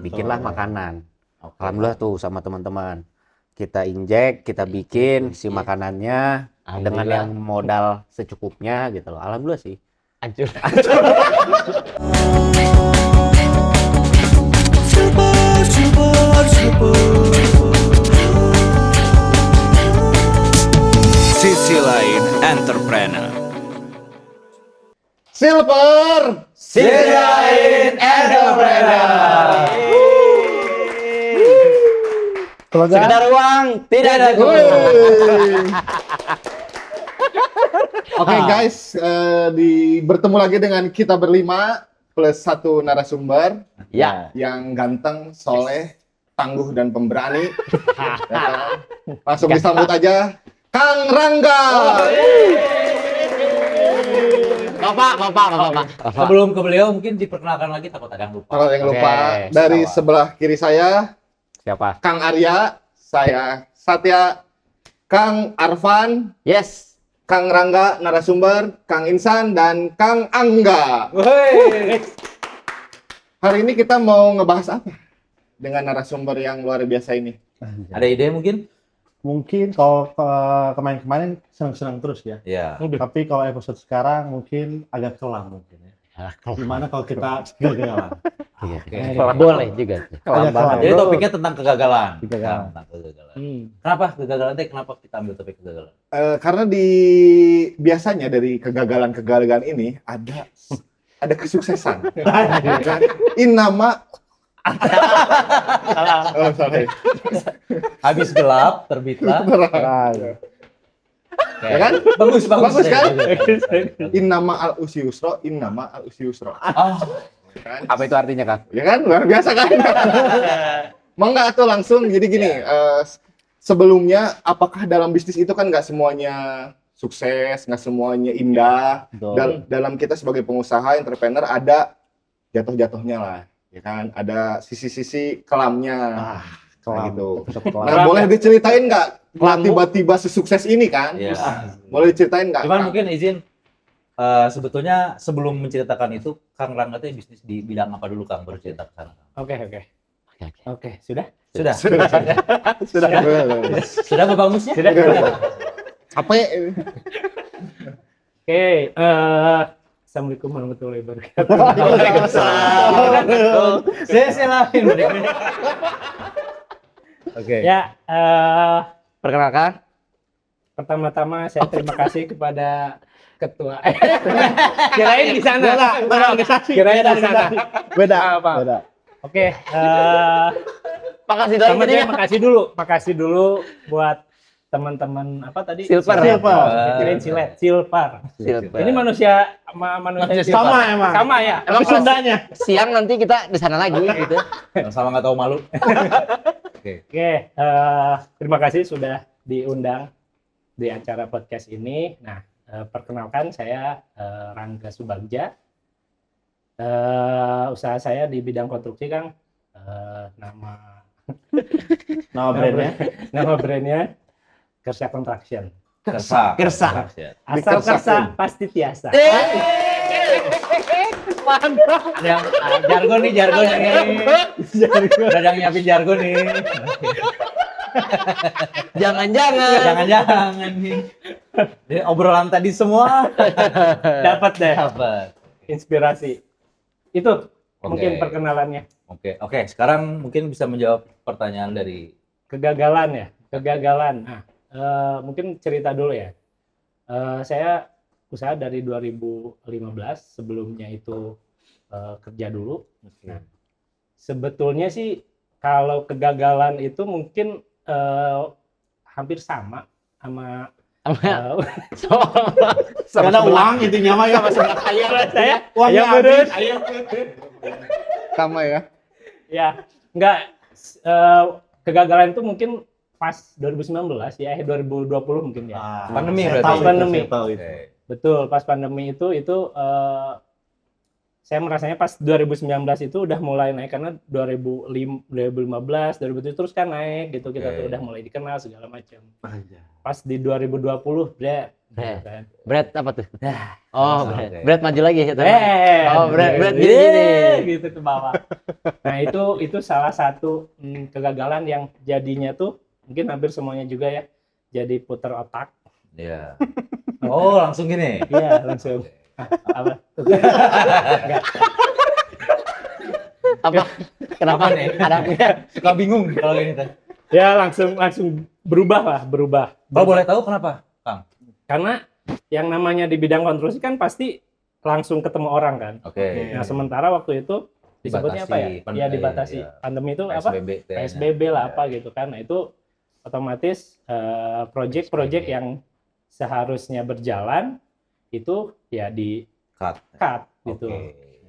bikinlah makanan. Alhamdulillah tuh sama teman-teman. Kita injek, kita bikin si makanannya dengan yang modal secukupnya gitu loh. Alhamdulillah sih. Hancur. Sisi lain entrepreneur. Silver! Sisi lain entrepreneur. Sekedar uang tidak ada Oke guys, bertemu lagi dengan kita berlima plus satu narasumber Ya. yang ganteng, soleh, tangguh dan pemberani. Ya kan? Langsung disambut aja, Kang Rangga. Bapak. Sebelum ke beliau mungkin diperkenalkan lagi, takut ada yang lupa. Kalau yang lupa, Oke, dari sama. sebelah kiri saya, Siapa? Kang Arya, saya Satya, Kang Arfan, Yes. Kang Rangga narasumber, Kang Insan, dan Kang Angga. Hari ini kita mau ngebahas apa dengan narasumber yang luar biasa ini? Ada ide mungkin? Mungkin kalau kemarin-kemarin senang-senang terus ya. Ya. Tapi kalau episode sekarang mungkin agak kelam mungkin ya. Gimana kalau kita gagalan? Boleh juga. Agak kelam. Jadi topiknya tentang kegagalan. Kegagalan. Tentang kegagalan. Kenapa kegagalan teh? Kenapa kita ambil topik kegagalan? Karena biasanya dari kegagalan-kegagalan ini ada kesuksesan. Innama oh, sorry. Habis gelap, terbitlah. Ya kan? Bagus kan? Bagus. Innama al usri yusra, innama al usri yusra. Kan? Apa itu artinya, Kang? Ya kan? Luar biasa kan? Mangga tuh langsung. Jadi gini, sebelumnya apakah dalam bisnis itu kan nggak semuanya sukses, nggak semuanya indah. Dalam kita sebagai pengusaha, entrepreneur ada jatuh-jatuhnya lah. Ya kan, ada sisi-sisi kelamnya, gitu. Nah, boleh diceritain nggak tiba-tiba sesukses ini kan? Ya. Boleh diceritain nggak? Cuman Kang? mungkin izin, sebetulnya sebelum menceritakan itu, Kang Rangga teh bisnis di bidang apa dulu, Kang? Baru cerita ke sana. Oke, sudah? Sudah. Boleh. Sudah Bagusnya? Sudah. Capek. Oke, Assalamualaikum warahmatullahi wabarakatuh. Saya lain. Oke. Ya, perkenalkan. Pertama-tama saya terima kasih kepada ketua. Kirain di sana. Kirain di sana. Beda. Oke, Makasih makasih dulu buat teman-teman apa tadi? Silver. Kirain Silver. Silver. Ini manusia silver. Sama ya. Emang Sundanya. Siang nanti kita di sana lagi gitu. Sama nggak tahu malu. Oke, terima kasih sudah diundang di acara podcast ini. Nah, perkenalkan saya Rangga Subagja. Usaha saya di bidang konstruksi, Kang. Nama brandnya Kersa Construction. Kersa. Asal kersa pasti tiasa. Yang jargon nih. Udah ada yang nyiapin jargon nih. Jangan nih. Dari obrolan tadi semua Dapat deh dapat. inspirasi. Itu Oke. mungkin perkenalannya. Oke. Sekarang mungkin bisa menjawab pertanyaan dari Kegagalan. Nah, mungkin cerita dulu ya. Saya usaha dari 2015, sebelumnya itu kerja dulu. Nah, sebetulnya sih kalau kegagalan itu mungkin hampir sama Karena uang intinya mah ya. saya. Uangnya bener. Sama ya. Ya, enggak, kegagalan itu mungkin pas 2019 ya, 2020 mungkin ya. Pandemi Saya berarti. tahu itu, Pandemi. saya tahu itu. Betul, pas pandemi itu saya merasanya pas 2019 itu udah mulai naik karena 2015, 2017 terus kan naik gitu kita tuh udah mulai dikenal segala macam. Pas di 2020 Brad. Brad apa tuh? Oh, Brad maju lagi gitu. Brad gini gitu ke bawah. Nah, itu salah satu kegagalan yang jadinya tuh mungkin hampir semuanya juga ya jadi putar otak. Iya. Oh, langsung gini. Iya, langsung. Apa? Apa? Kenapa nih? Ada Suka bingung kalau gini teh. Ya, langsung berubah. Kalau boleh tahu kenapa, Kang? Karena yang namanya di bidang konstruksi kan pasti langsung ketemu orang kan. Oke. Nah, sementara waktu itu disebutnya apa ya? Ya dibatasi. Pandemi itu apa? PSBB lah apa gitu kan. Nah, itu otomatis project-project yang seharusnya berjalan itu ya di cut gitu.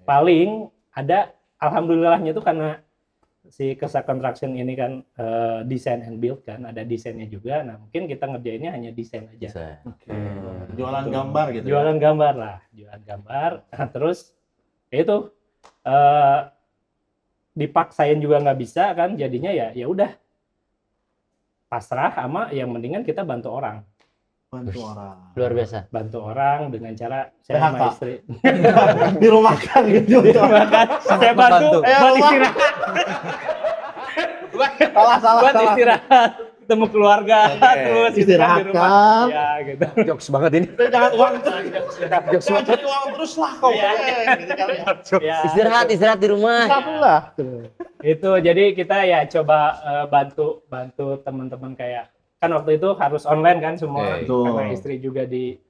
Paling ada alhamdulillahnya tuh karena si Kersa Construction ini kan design and build kan, ada desainnya juga. Nah, mungkin kita ngerjainnya hanya desain aja. Jualan gambar gitu. Jualan gambar lah, jualan gambar. Nah, terus ya itu dipaksain juga nggak bisa kan, jadinya ya udah pasrah sama yang mendingan kita bantu orang. luar biasa. Bantu orang dengan cara saya sama istri Di rumah kan gitu. saya bantu buat istirahat. Buat istirahat, ketemu keluarga, terus istirahatkan. Ya gitu. Jokes banget ini. Jangan uang cari uang terus lah kau. Ya, Istirahat di rumah. Lah. itu jadi kita ya coba bantu teman-teman kayak kan waktu itu harus online kan semua karena istri juga di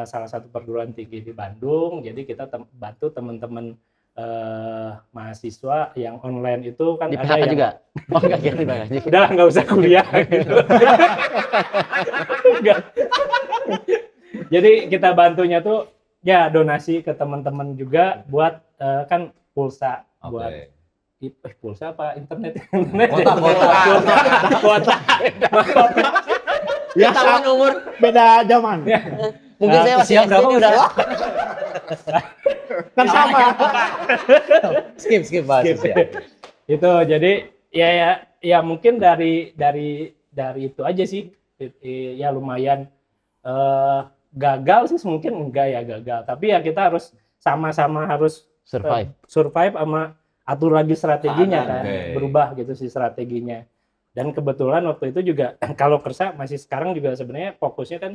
salah satu perguruan tinggi di Bandung, jadi kita bantu teman-teman mahasiswa yang online itu kan Di ada PHK yang juga. Oh enggak gitu Bang. udah nggak usah kuliah gitu. Nggak. Jadi kita bantunya tuh ya donasi ke teman-teman juga buat kan pulsa buat pulsa apa internet kuota Ya tahun umur Beda zaman. mungkin saya masih SD ini udah Kan sama. Skip bahas ya. itu jadi ya mungkin dari itu aja sih ya lumayan gagal sih mungkin enggak ya gagal tapi ya kita harus sama-sama harus survive sama atur lagi strateginya kan berubah gitu sih strateginya dan kebetulan waktu itu juga kalau Kersa masih sekarang juga sebenarnya fokusnya kan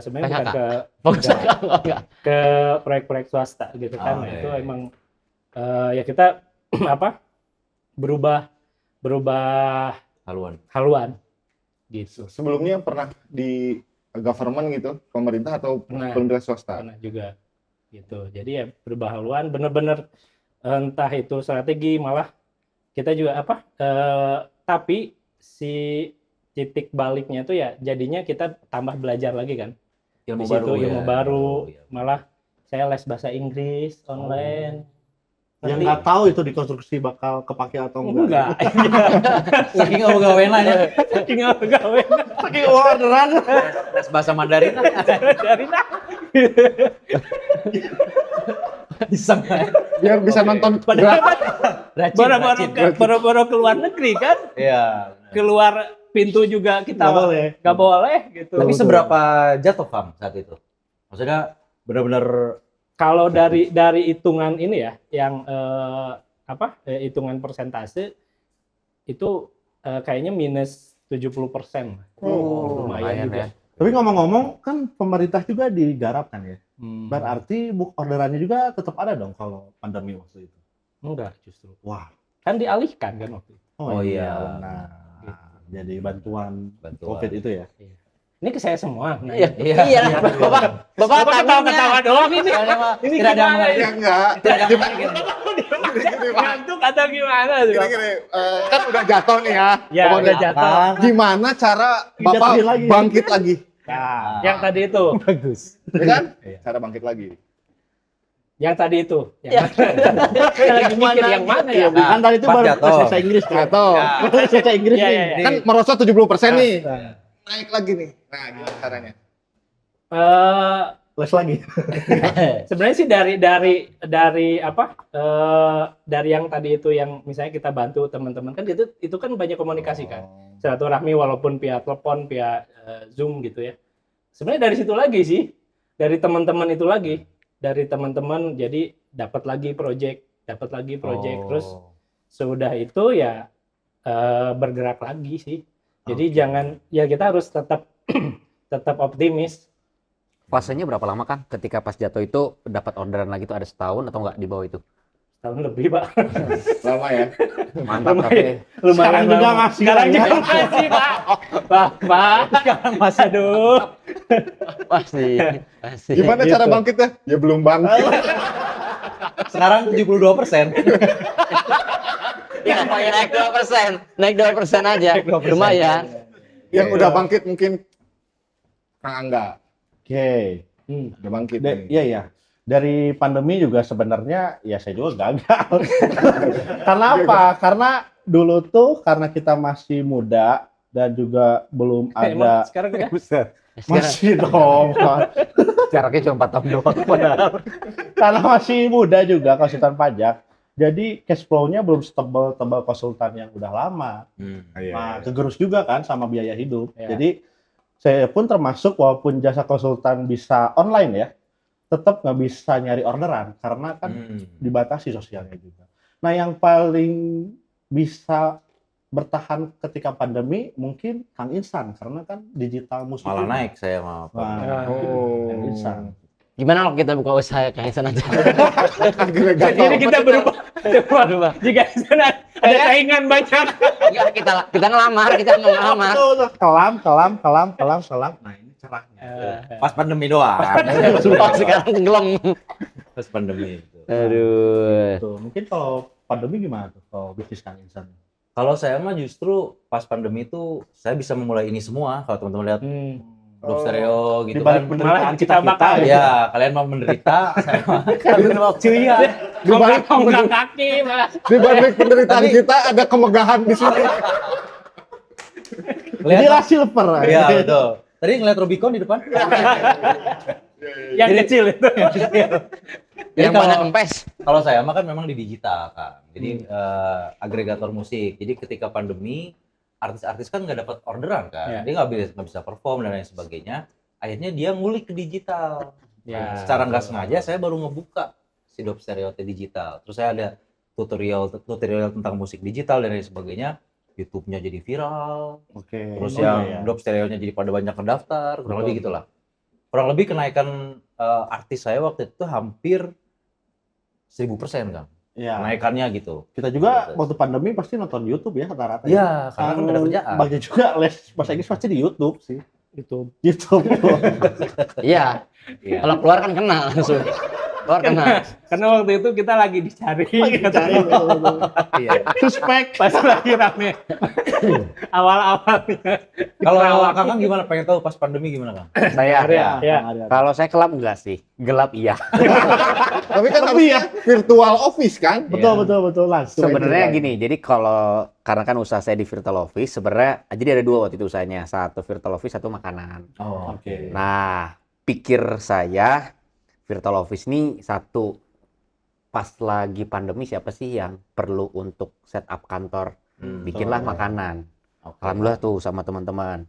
sebenarnya bukan ke proyek-proyek swasta gitu kan itu emang ya kita apa berubah haluan gitu. Sebelumnya pernah di government gitu, pemerintah atau pemerintah swasta? Pernah juga gitu. Jadi ya berubah haluan bener-bener entah itu strategi malah kita juga apa tapi si titik baliknya tuh ya jadinya kita tambah belajar lagi kan Ilmu baru malah saya les bahasa Inggris online Yang nggak tahu itu di konstruksi bakal kepake atau enggak. Saking gawe-gawean ya. Saking gawe-gawean. Saking orderan. Les bahasa Mandarin. Bisa biar bisa nonton boro-boro keluar negeri kan? Iya. Keluar pintu juga kita nggak boleh gitu. Tapi seberapa jatuh Kang saat itu? Maksudnya benar-benar kalau dari hitungan ini ya yang hitungan persentase itu kayaknya minus 70%. Lumayan juga. Ya. Tapi ngomong-ngomong kan pemerintah juga digarap kan ya. Berarti orderannya juga tetap ada dong kalau pandemi waktu itu. Enggak justru. Wah, kan dialihkan kan waktu itu. Oh iya. Nah, jadi bantuan COVID itu ya. Ini ke saya semua. Nah, iya. Bapak ketawa-ketawa doang ini. Ini gimana? Ya enggak. Ngantuk atau gimana? Gini, kan udah jatuh nih ya. Ya, udah jatuh. Gimana cara Bapak bangkit lagi? Nah, yang tadi itu. Bagus. Ya kan? Cara bangkit lagi. Yang tadi itu. Lagi mikir yang mana ya? Kan tadi itu baru bahasa Inggris kan. Bahasa Inggris nih. Kan merosot 70% nih. Naik lagi nih. Nah, gimana caranya? les lagi. Sebenarnya sih dari apa dari yang tadi itu yang misalnya kita bantu teman-teman kan itu kan banyak komunikasi kan, silaturahmi walaupun via telepon, via Zoom gitu ya. Sebenarnya dari situ lagi sih, dari teman-teman itu lagi, dari teman-teman jadi dapat lagi project, terus sudah itu ya bergerak lagi sih. Jadi jangan ya kita harus tetap tetap optimis. Fasenya berapa lama Kang? Ketika pas jatuh itu dapat orderan lagi tuh ada setahun atau nggak di bawah itu? Tahun lebih, Pak. Lama ya. Mantap tapi. Lumayan Sekarang juga lama. ngasih Sekarang lah ya. juga ngasih, Pak. Pak. Sekarang masih aduh. Pasti. Gimana cara bangkitnya? Ya belum bangkit. Sekarang 72%. Ya, naik 2%. Naik 2% aja. Naik 2%. Lumayan. Yang udah bangkit mungkin Kang Angga. Oke. Udah bangkit. nih. Iya ya. Dari pandemi juga sebenarnya ya saya juga gagal. Karena apa? Karena dulu tuh karena kita masih muda dan juga belum Emang ada sekarang ya? masih dong. Jaraknya cuma 4 tahun doang padahal. Karena masih muda juga konsultan pajak. Jadi cash flow-nya belum setebal konsultan yang udah lama. Nah, kegerus juga kan sama biaya hidup. Iya. Jadi saya pun termasuk walaupun jasa konsultan bisa online ya, tetap nggak bisa nyari orderan karena kan dibatasi sosialnya juga. Nah, yang paling bisa bertahan ketika pandemi mungkin Kang Insan karena kan digital musik Malah juga. naik saya mah. Nah, Oh. Kang Insan. Gimana kalau kita buka usaha kayak sana aja? Agregator. Jadi kita berubah. Jika di sana ada saingan banyak. Enggak, kita ngelamar. Betul, kelam. Nah, ini cerahnya. Pas pandemi doang. Sumpah sekarang tenggelam. Pas pandemi itu. Aduh. Tuh, mungkin kalau pandemi gimana tuh kalau bisnis Kang Insan? Kalau saya mah justru pas pandemi itu saya bisa memulai ini semua. Kalau teman-teman lihat Drop Stereo gitu Di balik kan. penderitaan kita bakal Ya, kalian mau menderita, saya mah ceria. Di balik Ngomong kaki malah. di balik penderitaan kita ada kemegahan di sini. Jadi Lihat, silver. iya betul. Tadi ngeliat Rubicon di depan. Yang kecil itu. Jadi Yang banyak kalau kempes. kalau saya mah kan memang di digital kan. Jadi agregator musik. Jadi ketika pandemi artis-artis kan nggak dapat orderan kan, dia nggak bisa perform dan lain sebagainya. Akhirnya dia ngulik ke digital. Ya, Secara nggak sengaja saya baru ngebuka si Drop Stereo digital. Terus saya ada tutorial tentang musik digital dan lain sebagainya. YouTube-nya jadi viral. Oke. Terus Oh, yang iya. Drop Stereo-nya jadi pada banyak mendaftar. Kurang lebih gitulah. Kurang lebih kenaikan artis saya waktu itu hampir 1000% kan. Iya. Kenaikannya gitu. Kita juga waktu pandemi pasti nonton YouTube ya rata-rata. Iya, karena kan nggak ada kerjaan. Banyak juga les bahasa Inggris pasti di YouTube sih. itu. YouTube. Iya. Iya. Kalau keluar kan kena langsung. Keluar kena. Karena waktu itu kita lagi dicari. Cari. Iya. Suspek. Pas lagi rame. Awal-awalnya. Kalau Kakang gimana? Pengen tahu pas pandemi gimana, Kang? Saya Ya. kalau saya kelap enggak sih? Gelap iya. Tapi kan harusnya virtual office kan? Betul langsung. Sebenarnya gini, jadi kalau karena kan usaha saya di virtual office, sebenarnya jadi ada dua waktu itu usahanya, satu virtual office, satu makanan. Oh, Oke. Nah, pikir saya virtual office ini satu, pas lagi pandemi siapa sih yang perlu untuk setup kantor? Bikinlah makanan. Alhamdulillah tuh sama teman-teman.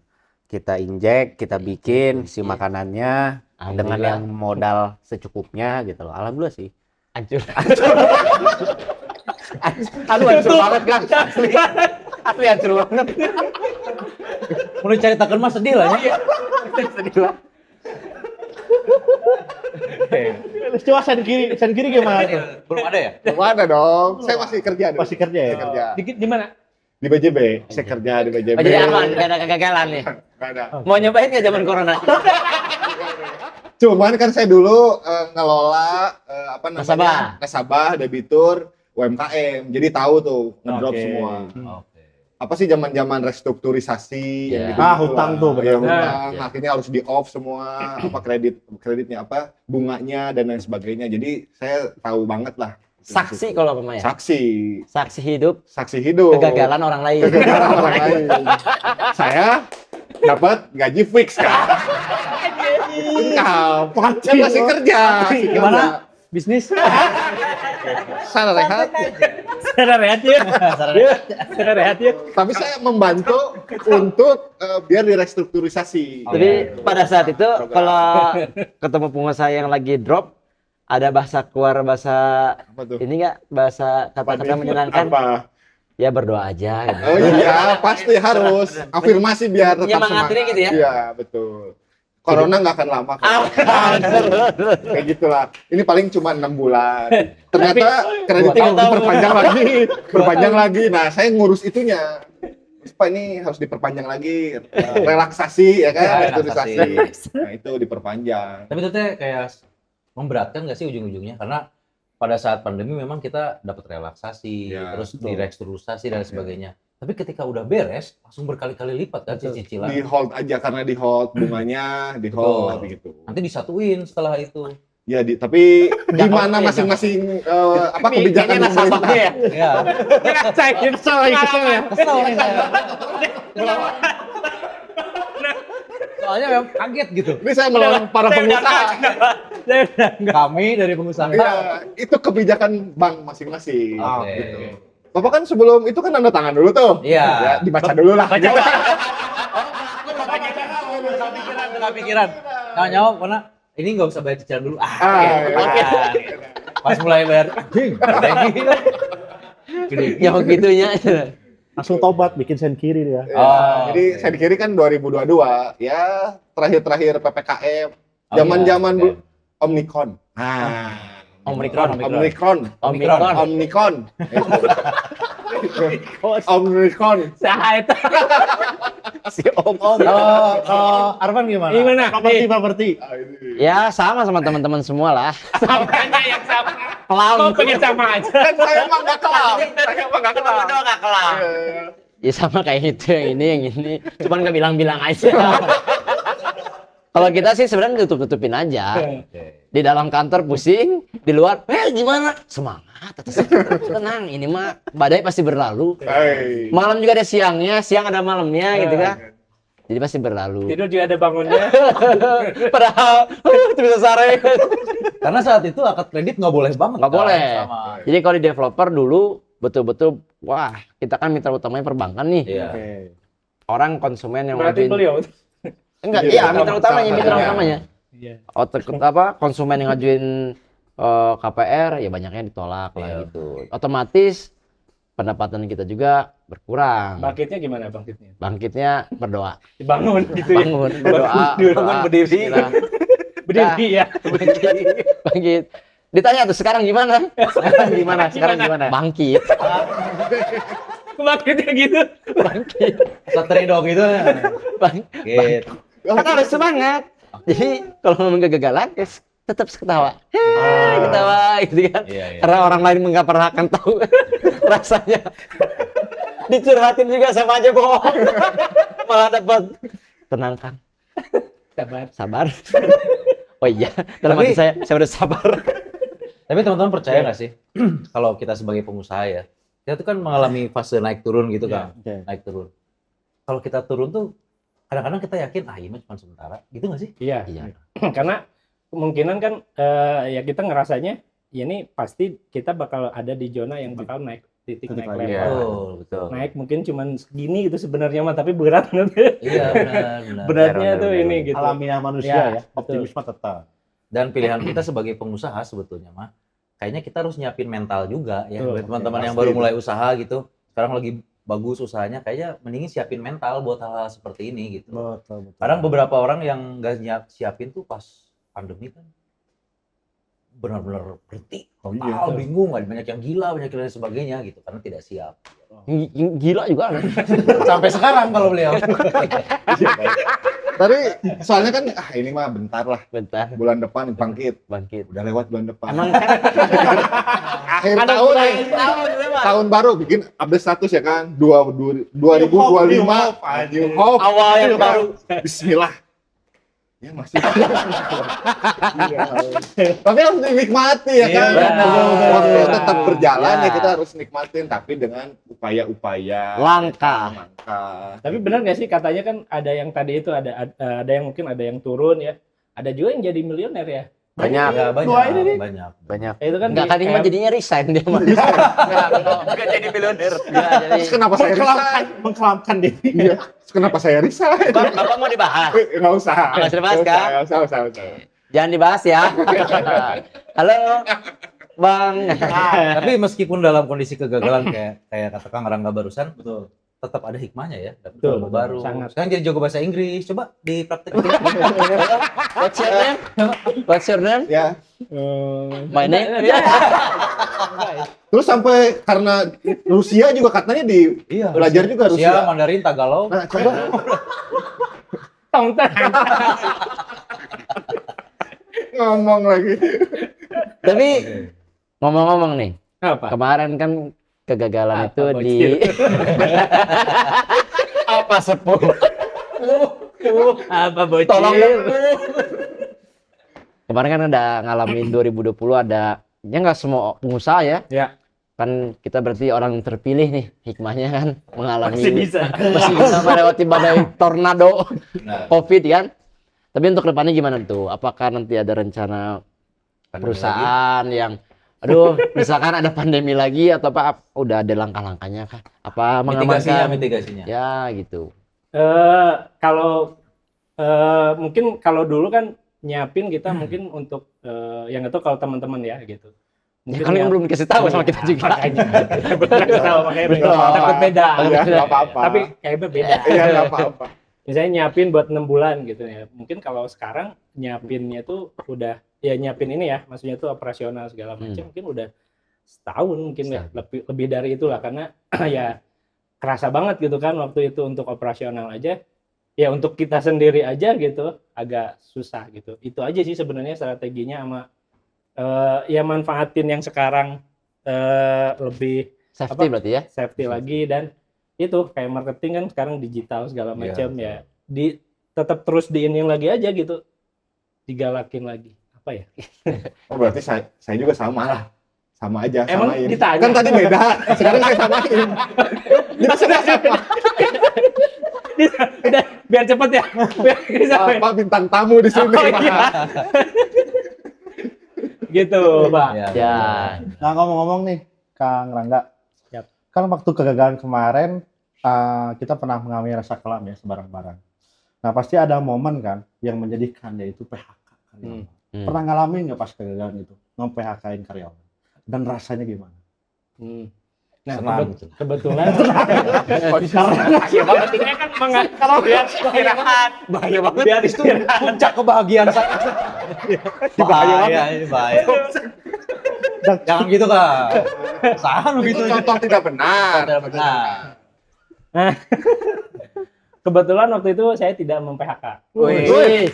Kita injek, kita bikin si makanannya dengan yang modal secukupnya gitu loh. Alhamdulillah sih. Hancur. Aduh hancur banget kan. Asli hancur banget. mulai cari taken mah sedih lah ya. Sedih lah. Coba sen kiri gimana? Belum ada ya? Belum ada dong. Saya masih kerja dulu. Masih kerja ya? Masih kerja. Di mana? Di BJB. Saya kerja di BJB. Oh, jadi aman, gak ada kegagalan nih. Nggak ada. Mau nyobain nggak zaman corona? Cuman kan saya dulu ngelola apa namanya? Nasabah. Nasabah, debitur, UMKM. Jadi tahu tuh ngedrop Oke. semua. Oke. Apa sih zaman-zaman restrukturisasi Iya. gitu. Hutang tuh, Ya, benar. hutang. Iya. Akhirnya harus di off semua, apa kreditnya apa, bunganya dan lain sebagainya. Jadi saya tahu banget lah. Saksi kalau apa ya? Saksi Saksi hidup hidup. kegagalan orang lain. Kegagalan orang lain. Saya dapat gaji fix kan. income. Kan masih kerja. Gimana? Bisnis? Sana rehat. Secara rehat ya. Secara rehat ya. Tapi saya membantu untuk biar direstrukturisasi. Jadi pada saat itu kalau ketemu pengusaha yang lagi drop, ada bahasa Apa tuh? ini nggak, bahasa kata-kata menyenangkan? Apa? Ya berdoa aja gitu. Oh iya, pasti harus afirmasi biar tetap Nyemangatinnya semangat. gitu ya? Iya, betul. Corona nggak akan lama kok. Kayak gitulah. Ini paling cuma 6 bulan. Ternyata kreditnya harus diperpanjang lagi, perpanjang lagi. Nah, saya ngurus itunya. Pak, ini harus diperpanjang lagi, relaksasi ya kan, Ya, restrukturisasi. relaksasi. Nah, itu diperpanjang. Tapi itu teh kayak memberatkan nggak sih ujung-ujungnya? Karena pada saat pandemi memang kita dapat relaksasi, Ya, terus betul. direstrukturisasi dan sebagainya. Tapi ketika udah beres, langsung berkali-kali lipat kan cicilan. Di hold aja karena di hold bunganya, di hold gitu. Nanti disatuin setelah itu. Ya, tapi gimana masing-masing apa kebijakan pemerintah? ya. Iya. Ngerasain kesel ya. Kesel nih saya. Soalnya memang kaget gitu. Ini saya melawan para pengusaha. Kami dari pengusaha. Iya, itu kebijakan bank masing-masing. Oke. Gitu. Bapak kan sebelum itu kan tanda tangan dulu tuh. Iya. Ya, dibaca dulu lah. Gitu. Kepikiran. Nah, nyawa karena ini nggak usah bayar cicilan dulu. Ah, iya. Pas mulai bayar, anjing, gede. Ya begitunya. Langsung tobat, bikin sen kiri dia. Ya, Oh, jadi oke. saya dikiri kan 2022, ya terakhir-terakhir PPKM, Oh, zaman-zaman iya, oke. Omnicron. Nah, Omikron. Omnicron. Omnicron. Saha eta. Si Om. Kalau Arman gimana? Gimana? Properti. Ah, ini. Ya sama teman-teman semua lah. Samanya yang sama. Kelam. Kau pengen sama aja. Kan saya emang nggak kelam. Saya emang nggak kelam. Iya. Ya sama kayak itu yang ini. Cuman nggak bilang-bilang aja. Kalau kita sih sebenarnya tutup-tutupin aja. Oke. Di dalam kantor pusing, di luar, gimana? Semangat, tenang. Ini mah badai pasti berlalu. Hai. Malam juga ada siangnya, siang ada malamnya gitu kan. Jadi pasti berlalu. Tidur juga ada bangunnya. Padahal itu bisa sare. Karena saat itu akad kredit nggak boleh banget. Nggak kan, boleh. sama. Jadi kalau di developer dulu betul-betul, wah kita kan mitra utamanya perbankan nih. Iya. Oke. Orang konsumen yang Berarti ngajuin- beliau. Enggak, Iya, iya mitra utamanya, mitra iya. utamanya. Iya. Konsumen yang ngajuin KPR ya banyaknya ditolak lah Iya. gitu. Otomatis pendapatan kita juga berkurang. Bangkitnya gimana bangkitnya? Bangkitnya berdoa, Dibangun gitu ya. bangun, berdoa, Bangun berdiri. bismillah. Berdiri ya. Bangkit. Ditanya tuh sekarang gimana? Sekarang gimana? Sekarang gimana? Bangkit. Bangkitnya gitu. Bangkit. Satria gitu. Bangkit. Gitu. Kan harus semangat. Jadi kalau ngomong kegagalan, ya tetap ketawa. Ketawa gitu kan. Iya, iya. Karena orang lain nggak pernah akan tahu rasanya. Dicurhatin juga sama aja bohong. Malah dapat tenang Kang. Sabar. Sabar. Oh iya, dalam Tapi- hati saya udah sabar. Tapi teman-teman percaya nggak sih kalau kita sebagai pengusaha ya, kita tuh kan mengalami fase naik turun gitu kan, Oke. naik turun. Kalau kita turun tuh kadang-kadang kita yakin ini mah cuma sementara, gitu nggak sih? Iya. Iya. Karena kemungkinan kan ya kita ngerasanya ya ini pasti kita bakal ada di zona yang bakal naik titik Titik naik lagi. level. Betul, betul. Naik mungkin cuman segini gitu sebenarnya mah tapi berat Iya, benar. beratnya Benar, tuh benar, ini benar. gitu. Alamiah manusia Ya, ya, optimisme tetap. Dan pilihan kita sebagai pengusaha sebetulnya mah, kayaknya kita harus nyiapin mental juga ya. Betul, Buat teman-teman yang pasti baru itu. mulai usaha gitu, sekarang lagi bagus usahanya, kayaknya mendingin siapin mental buat hal-hal seperti ini gitu. Betul, betul. Kadang beberapa orang yang nggak siapin tuh pas pandemi kan benar-benar berhenti, Oh, total bingung, ada banyak yang gila, banyak yang lain sebagainya gitu karena tidak siap. Gila juga. Sampai sekarang kalau beliau. Tadi soalnya kan ini mah bentar lah, Bentar, bulan depan bangkit. bangkit. Udah lewat bulan depan. Emang kan Akhir tahun nih. Tahun baru bikin update status ya kan 2025 New Hope. awal yang Gitu kan. baru. Bismillah ya masih Iya. Tapi harus dinikmati ya kan Iya, benar. waktu tetap berjalan Iya. ya kita harus nikmatin tapi dengan upaya-upaya Langkah. Tapi benar nggak sih katanya kan ada yang tadi itu ada yang mungkin ada yang turun ya. ada juga yang jadi miliuner ya. Banyak. Ya, banyak, Dua ini nih. banyak. Banyak. Ya, itu kan Enggak kan mah jadinya resign dia mah. Enggak jadi miliuner. Enggak jadi. Terus kenapa saya resign? Mengkelamkan diri. Iya. Terus kenapa saya resign? Bapak mau dibahas. Nggak usah. Nggak usah dibahas, kan? Nggak usah. Jangan dibahas ya. Halo, Bang. Tapi meskipun dalam kondisi kegagalan kayak kata Kang Rangga barusan, betul. Tetap ada hikmahnya ya, dapat Betul, ilmu baru. sangat. Sekarang jadi jago bahasa Inggris, coba dipraktekin. What's your name? What's your name? Ya. My name? Terus sampai karena Rusia juga katanya Iya. belajar juga Rusia. Rusia, Mandarin, Tagalog. Nah, coba. Tong-tong. Ngomong lagi. Tapi ngomong-ngomong nih, Apa? kemarin kan kegagalan Apa, itu di bocil? apa sepuh? Apa bocil? Tolong kemarin kan ada ngalamin 2020 ada ya nggak semua pengusaha ya. Ya. Kan kita berarti orang terpilih nih, hikmahnya kan mengalami Masih bisa. masih bisa melewati badai tornado Nah, Covid kan. Tapi untuk depannya gimana tuh? Apakah nanti ada rencana pandemi perusahaan yang aduh misalkan ada pandemi lagi atau apa udah ada langkah-langkahnya kah? Apa lagi. Mitigasinya, mengamankan mitigasinya. ya gitu. Kalau mungkin kalau dulu kan nyiapin kita mungkin untuk yang itu kalau teman-teman ya gitu. Ya, kan yang belum dikasih tahu sama kita juga. Makanya. Betul, tahu, makanya Betul. takut beda. Iya, nggak apa-apa. Tapi kayaknya beda. Iya, nggak apa-apa. Misalnya nyiapin buat 6 bulan gitu ya. Mungkin kalau sekarang nyiapinnya tuh udah ya nyiapin ini ya, maksudnya tuh operasional segala macam mungkin udah setahun mungkin ya, lebih dari itulah karena ya kerasa banget gitu kan waktu itu untuk operasional aja. Ya untuk kita sendiri aja gitu agak susah gitu. Itu aja sih sebenarnya strateginya sama ya manfaatin yang sekarang lebih Safety berarti ya. safety lagi dan itu kayak marketing kan sekarang digital segala macam ya di tetap terus diinin lagi aja gitu digalakin lagi apa ya Oh, berarti saya juga sama lah. Sama aja, emang samain. ditanya Kan tadi beda, sekarang saya samain. Kita sudah sama. udah biar cepet ya biar sampai. Pak bintang tamu di sini. Oh, iya. Gitu Pak Ya. Ya. Nah ngomong-ngomong nih, Kang Rangga. Siap. Kan waktu kegagalan kemarin, kita pernah mengalami rasa kelam ya sebarang-barang. Nah pasti ada momen kan yang menjadikan yaitu PHK karyawan. Pernah ngalamin nggak pas kegagalan itu? Nge-PHK-in karyawan. Dan rasanya gimana? Nah Senang gitu. kebetulan Iya banget. ini kan kalau biar istirahat Bahaya banget. biar istirahat Puncak kebahagiaan saya. Bahaya, ini bahaya. Jangan gitu, Kak. Salah Itu begitu. contoh tidak benar. Tidak benar. kebetulan waktu itu saya tidak mem-PHK Wih.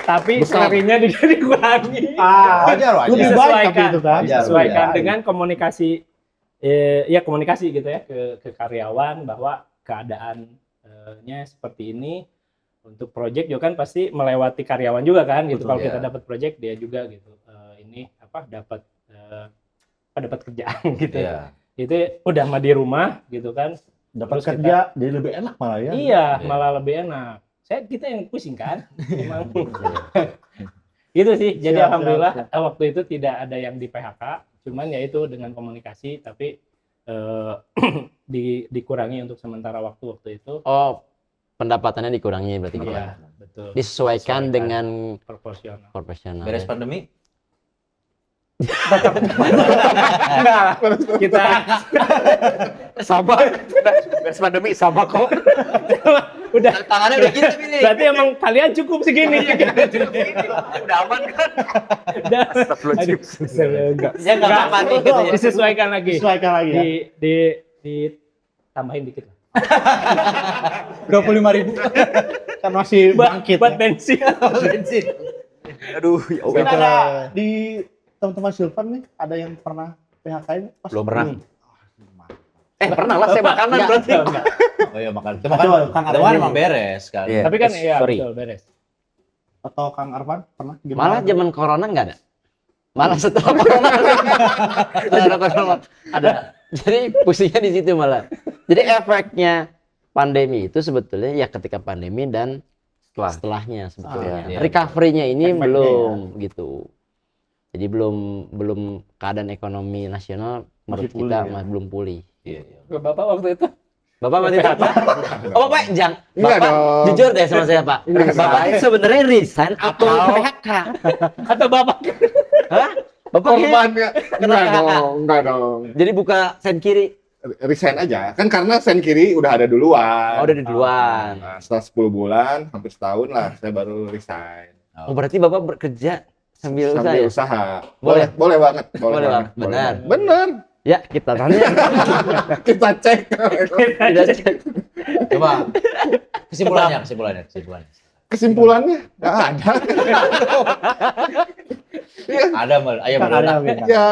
tapi Besar. harinya dikurangi Wajar, Lebih wajar. baik tapi itu kan. Wajar. disesuaikan Ya. dengan komunikasi ya komunikasi gitu ya ke karyawan bahwa keadaannya seperti ini untuk project juga kan pasti melewati karyawan juga kan gitu. Betul, Kalau ya. kita dapat project dia juga gitu ini apa dapat kerjaan gitu Iya. itu udah mah di rumah gitu kan Dapat Terus kerja jadi lebih enak malah ya. iya Iya. malah lebih enak kita yang pusing kan emang gitu sih jadi Siap, alhamdulillah siap, waktu itu tidak ada yang di PHK cuman ya itu dengan komunikasi tapi dikurangi untuk sementara waktu itu Oh, pendapatannya dikurangi berarti gitu. iya betul Disesuaikan Disesuaikan. dengan proporsional profesional. Beres ya. pandemi, enggak kita Sama. Beres pandemi sama kok. udah Tangannya udah gitu nih. berarti emang kalian cukup segini Udah aman kan? udah Astagfirullahaladzim. enggak Ya nggak apa-apa nih gitu ya. disesuaikan lagi Sesuaikan lagi ya. di tambahin dikit lah 25.000 Kan masih bangkit. buat ya. bensin bensin. Aduh, ya Allah. Mungkin ada di teman-teman Silvan nih ada yang pernah PHK-in? Pas- Belum pernah. Hmm. Pernah lah saya makanan Enggak, berarti. enggak. Oh iya, makan. Itu Betul, makan. Kang Itu Aryan kan ini. emang beres kan. Iya. Tapi kan iya Sorry. betul beres. Atau Kang Arfan pernah gimana? Malah zaman corona nggak ada. Malah setelah corona setelah corona ada. Jadi pusingnya di situ malah. Jadi efeknya pandemi itu sebetulnya ya ketika pandemi dan setelahnya sebetulnya. Iya. Recovery-nya ini Efeknya belum gitu. Jadi belum keadaan ekonomi nasional menurut Masih pulih kita ya? masih belum pulih. Iya, iya. Bapak waktu itu Bapak masih apa? Oh Bapak jangan. Enggak Bapak dong. jujur deh sama saya Pak. Bapak ini sebenarnya resign atau PHK? atau bapak Hah? Bapak ini Korbannya enggak PHK. dong, enggak dong. jadi buka sen kiri. Resign aja. Kan karena sen kiri udah ada duluan. Oh udah di duluan. Nah, setelah 10 bulan, hampir setahun lah, saya baru resign. Oh berarti Bapak bekerja sambil usaha Sambil ya? usaha. Boleh. Boleh banget. Boleh banget. Benar. Benar. Ya kita tanya. Kita cek. Tidak cek. Coba kesimpulannya. Kesimpulannya nggak ada. Ada Mbak. Ayo Kang Mbak. Arya bintang. Ya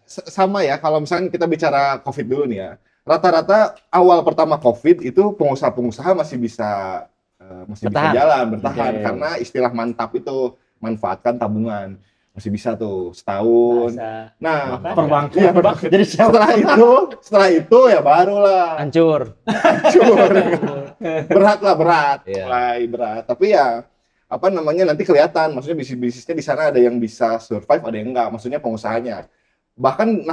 sama ya, kalau misalnya kita bicara COVID dulu nih ya. Rata-rata awal pertama COVID itu pengusaha-pengusaha masih bisa Bertahan. jalan, bertahan Oke. karena istilah mantap itu manfaatkan tabungan. Masih bisa tuh setahun. Bahasa Nah, Perbankan. iya, Jadi setelah itu ya barulah Hancur. hancur. Berat lah, berat. Iya. Mulai berat. Tapi ya apa namanya nanti kelihatan. Maksudnya bisnisnya di sana ada yang bisa survive, ada yang enggak. Maksudnya pengusahanya. Bahkan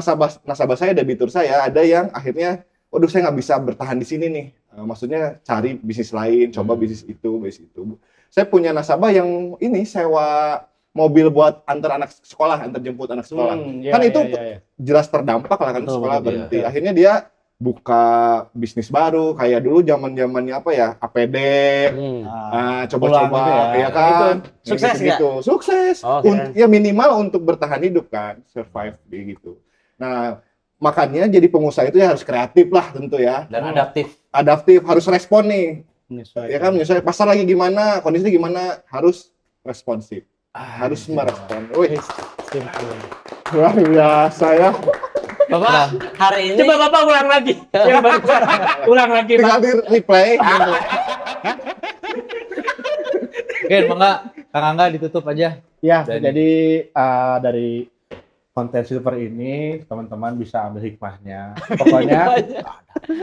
nasabah saya, debitur saya ada yang akhirnya, waduh saya nggak bisa bertahan di sini nih. Maksudnya cari bisnis lain, coba bisnis itu, bisnis itu. Saya punya nasabah yang ini sewa mobil buat antar anak sekolah, antar jemput anak sekolah. iya, Kan itu iya. jelas terdampak lah kan Betul, sekolah betul, berhenti. iya. Akhirnya dia buka bisnis baru kayak dulu zaman-zamannya apa ya? APD. Coba-coba Pulang gitu ya kan. Yang Sukses gitu-gitu. Sukses. Oh, keren. Ya minimal untuk bertahan hidup kan, survive gitu. Nah, makanya jadi pengusaha itu ya harus kreatif lah tentu ya. Dan adaptif. Adaptif, harus respon nih. Menyesuaikan. Ya kan, menyesuaikan pasar lagi gimana, kondisi gimana, harus responsif. Harus merespon. Wih, luar biasa ya. Bapak hari ini Coba Bapak ulang lagi. Yang baru. Ulang lagi, Pak. Tinggal di replay. Oke, Mangga, Kang Angga ditutup aja. Ya, Dan- jadi dari konten silver ini teman-teman bisa ambil hikmahnya. Pokoknya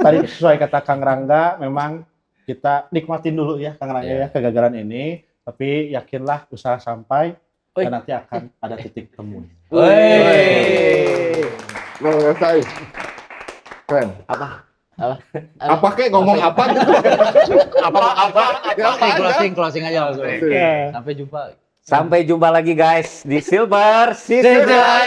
tadi sesuai kata Kang Rangga, memang kita nikmatin dulu ya Kang Rangga Iya. ya kegagalan ini, tapi yakinlah usaha sampai Oi. dan nanti akan ada titik temu. Wey. Luar biasa. Keren. apa? Apa kek ngomong apa gitu. Closing aja langsung. Oke. Sampai jumpa. Sampai jumpa lagi guys di Silver Season. Entrepreneur.